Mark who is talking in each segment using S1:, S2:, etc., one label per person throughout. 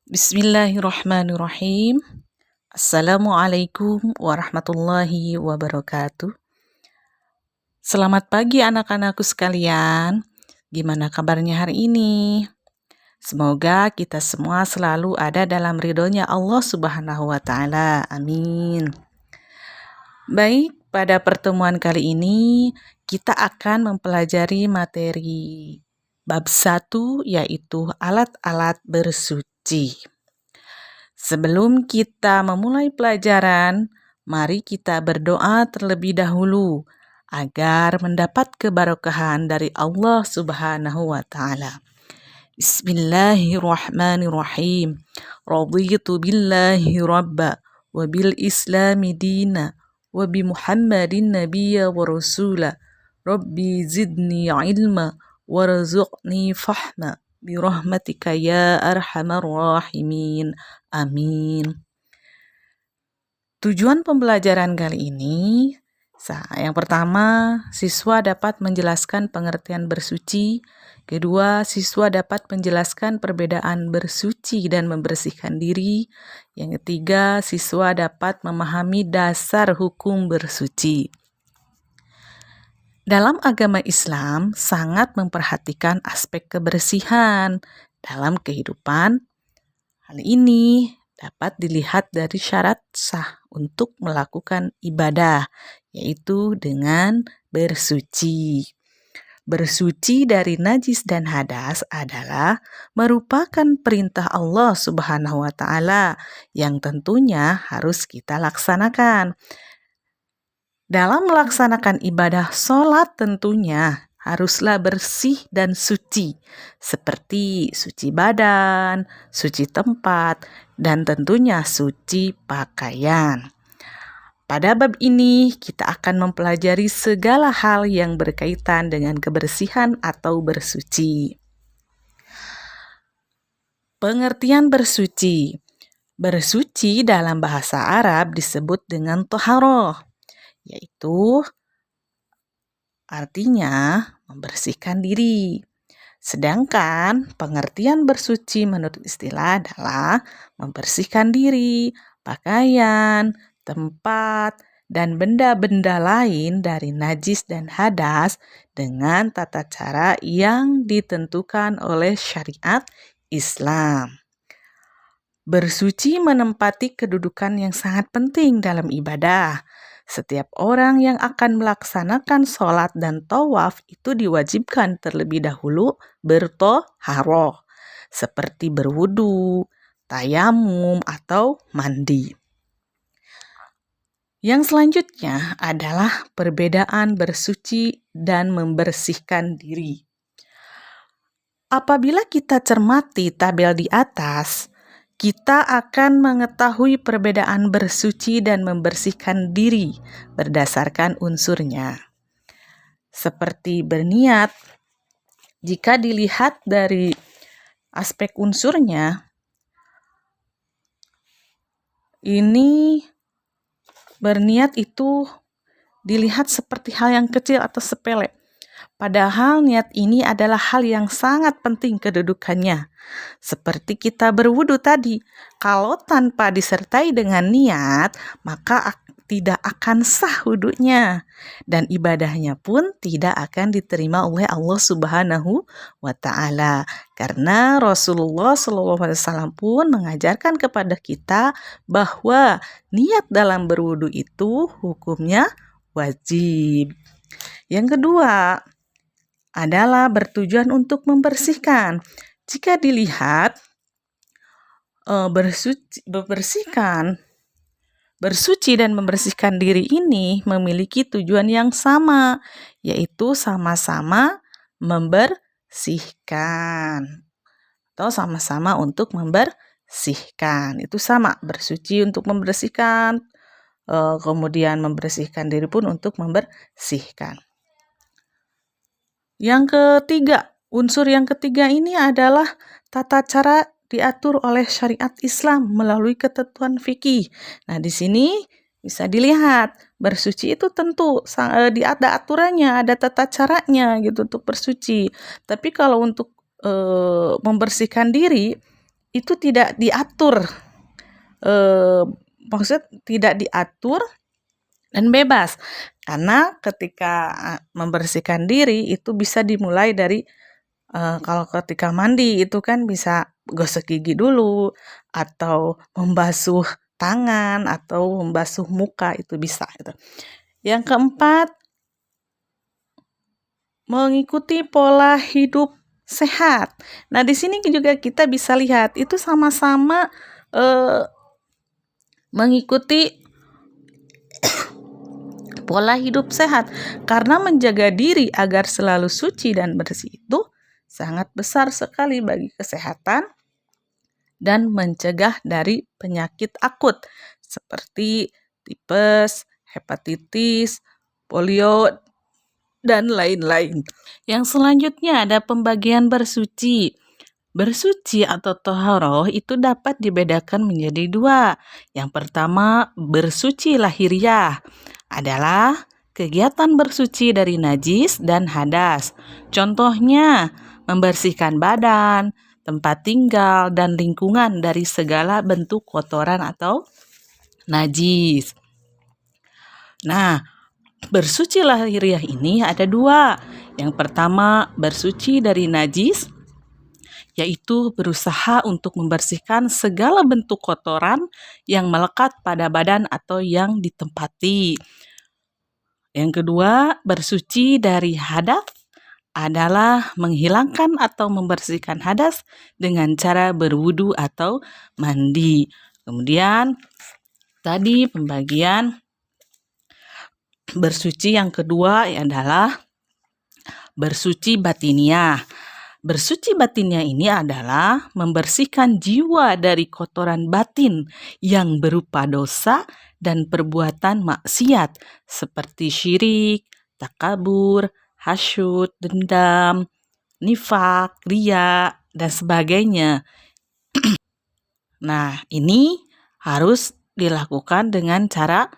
S1: Bismillahirrahmanirrahim. Assalamualaikum warahmatullahi wabarakatuh. Selamat pagi anak-anakku sekalian. Gimana kabarnya hari ini? Semoga kita semua selalu ada dalam ridhonya Allah Subhanahu wa Ta'ala. Amin. Baik, pada pertemuan kali ini kita akan mempelajari materi bab 1, yaitu alat-alat bersuci. Sebelum kita memulai pelajaran, mari kita berdoa terlebih dahulu agar mendapat keberkahan dari Allah Subhanahu wa Ta'ala. Bismillahirrahmanirrahim. Raditu billahi rabba wa bil islami dina wa bi Muhammadin nabiyya wa rasula. Rabbi zidni ilma warzuqni fahma birahmatika ya arhamar rahimin. Amin. Tujuan pembelajaran kali ini, yang pertama, siswa dapat menjelaskan pengertian bersuci. Kedua, siswa dapat menjelaskan perbedaan bersuci dan membersihkan diri. Yang ketiga, siswa dapat memahami dasar hukum bersuci. Dalam agama Islam, sangat memperhatikan aspek kebersihan dalam kehidupan. Hal ini dapat dilihat dari syarat sah untuk melakukan ibadah, yaitu dengan bersuci. Bersuci dari najis dan hadas adalah merupakan perintah Allah Subhanahu wa Ta'ala yang tentunya harus kita laksanakan. Dalam melaksanakan ibadah sholat tentunya haruslah bersih dan suci, seperti suci badan, suci tempat, dan tentunya suci pakaian. Pada bab ini, kita akan mempelajari segala hal yang berkaitan dengan kebersihan atau bersuci. Pengertian bersuci. Bersuci dalam bahasa Arab disebut dengan toharoh, yaitu artinya membersihkan diri. Sedangkan pengertian bersuci menurut istilah adalah membersihkan diri, pakaian, tempat, dan benda-benda lain dari najis dan hadas dengan tata cara yang ditentukan oleh syariat Islam. Bersuci menempati kedudukan yang sangat penting dalam ibadah. Setiap orang yang akan melaksanakan sholat dan tawaf itu diwajibkan terlebih dahulu bertoharoh, seperti berwudu, tayamum, atau mandi. Yang selanjutnya adalah perbedaan bersuci dan membersihkan diri. Apabila kita cermati tabel di atas, kita akan mengetahui perbedaan bersuci dan membersihkan diri berdasarkan unsurnya. Seperti berniat, jika dilihat dari aspek unsurnya, ini berniat itu dilihat seperti hal yang kecil atau sepele. Padahal niat ini adalah hal yang sangat penting kedudukannya. Seperti kita berwudu tadi, kalau tanpa disertai dengan niat, maka tidak akan sah wudunya. Dan ibadahnya pun tidak akan diterima oleh Allah Subhanahu wa Ta'ala. Karena Rasulullah SAW pun mengajarkan kepada kita bahwa niat dalam berwudu itu hukumnya wajib. Yang kedua adalah bertujuan untuk membersihkan. Jika dilihat bersuci dan membersihkan diri ini memiliki tujuan yang sama, yaitu sama-sama membersihkan atau sama-sama untuk membersihkan. Itu sama, bersuci untuk membersihkan, kemudian membersihkan diri pun untuk membersihkan. Yang ketiga, unsur yang ketiga ini adalah tata cara diatur oleh syariat Islam melalui ketentuan fikih. Nah, di sini bisa dilihat bersuci itu tentu ada aturannya, ada tata caranya gitu untuk bersuci. Tapi kalau untuk membersihkan diri itu tidak diatur, maksud tidak diatur dan bebas. Karena ketika membersihkan diri itu bisa dimulai dari kalau ketika mandi itu kan bisa gosok gigi dulu, atau membasuh tangan, atau membasuh muka, itu bisa gitu. Yang keempat, mengikuti pola hidup sehat. Nah, di sini juga kita bisa lihat itu sama-sama mengikuti pola hidup sehat, karena menjaga diri agar selalu suci dan bersih itu sangat besar sekali bagi kesehatan dan mencegah dari penyakit akut seperti tipes, hepatitis, polio, dan lain-lain. Yang selanjutnya ada pembagian bersuci. Bersuci atau toharoh itu dapat dibedakan menjadi dua. Yang pertama, bersuci lahiriah adalah kegiatan bersuci dari najis dan hadas. Contohnya, membersihkan badan, tempat tinggal, dan lingkungan dari segala bentuk kotoran atau najis. Nah, bersuci lahiriah ini ada dua. Yang pertama, bersuci dari najis, yaitu berusaha untuk membersihkan segala bentuk kotoran yang melekat pada badan atau yang ditempati. Yang kedua, bersuci dari hadas adalah menghilangkan atau membersihkan hadas dengan cara berwudu atau mandi. Kemudian, tadi pembagian bersuci yang kedua adalah bersuci batiniah. Bersuci batinnya ini adalah membersihkan jiwa dari kotoran batin yang berupa dosa dan perbuatan maksiat seperti syirik, takabur, hasyud, dendam, nifak, riya, dan sebagainya. Nah, ini harus dilakukan dengan cara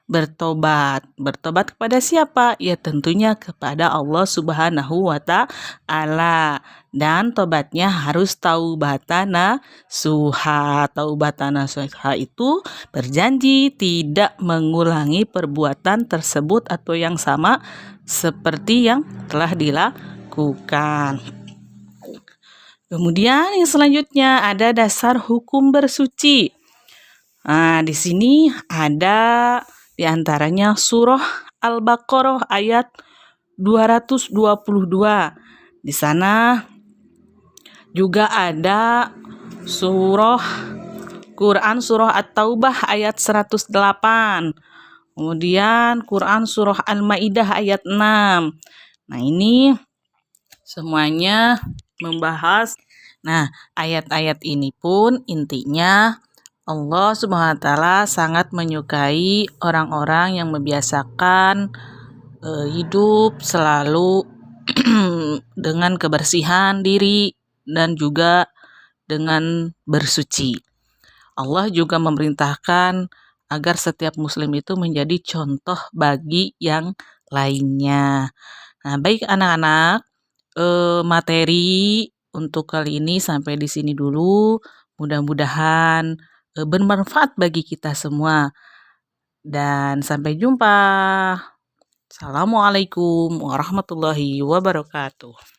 S1: bertobat. Bertobat kepada siapa? Ya tentunya kepada Allah Subhanahu wa Ta'ala. Dan tobatnya harus taubatan nasuha. Taubatan nasuha itu berjanji tidak mengulangi perbuatan tersebut atau yang sama seperti yang telah dilakukan. Kemudian yang selanjutnya ada dasar hukum bersuci. Nah, di sini ada di antaranya surah Al-Baqarah ayat 222. Di sana juga ada Quran surah At-Taubah ayat 108. Kemudian Quran surah Al-Maidah ayat 6. Nah, ini semuanya membahas. Nah, ayat-ayat ini pun intinya Allah Subhanahu wa Ta'ala sangat menyukai orang-orang yang membiasakan hidup selalu dengan kebersihan diri dan juga dengan bersuci. Allah juga memerintahkan agar setiap muslim itu menjadi contoh bagi yang lainnya. Nah, baik anak-anak, materi untuk kali ini sampai di sini dulu. Mudah-mudahan bermanfaat bagi kita semua. Dan sampai jumpa. Assalamualaikum warahmatullahi wabarakatuh.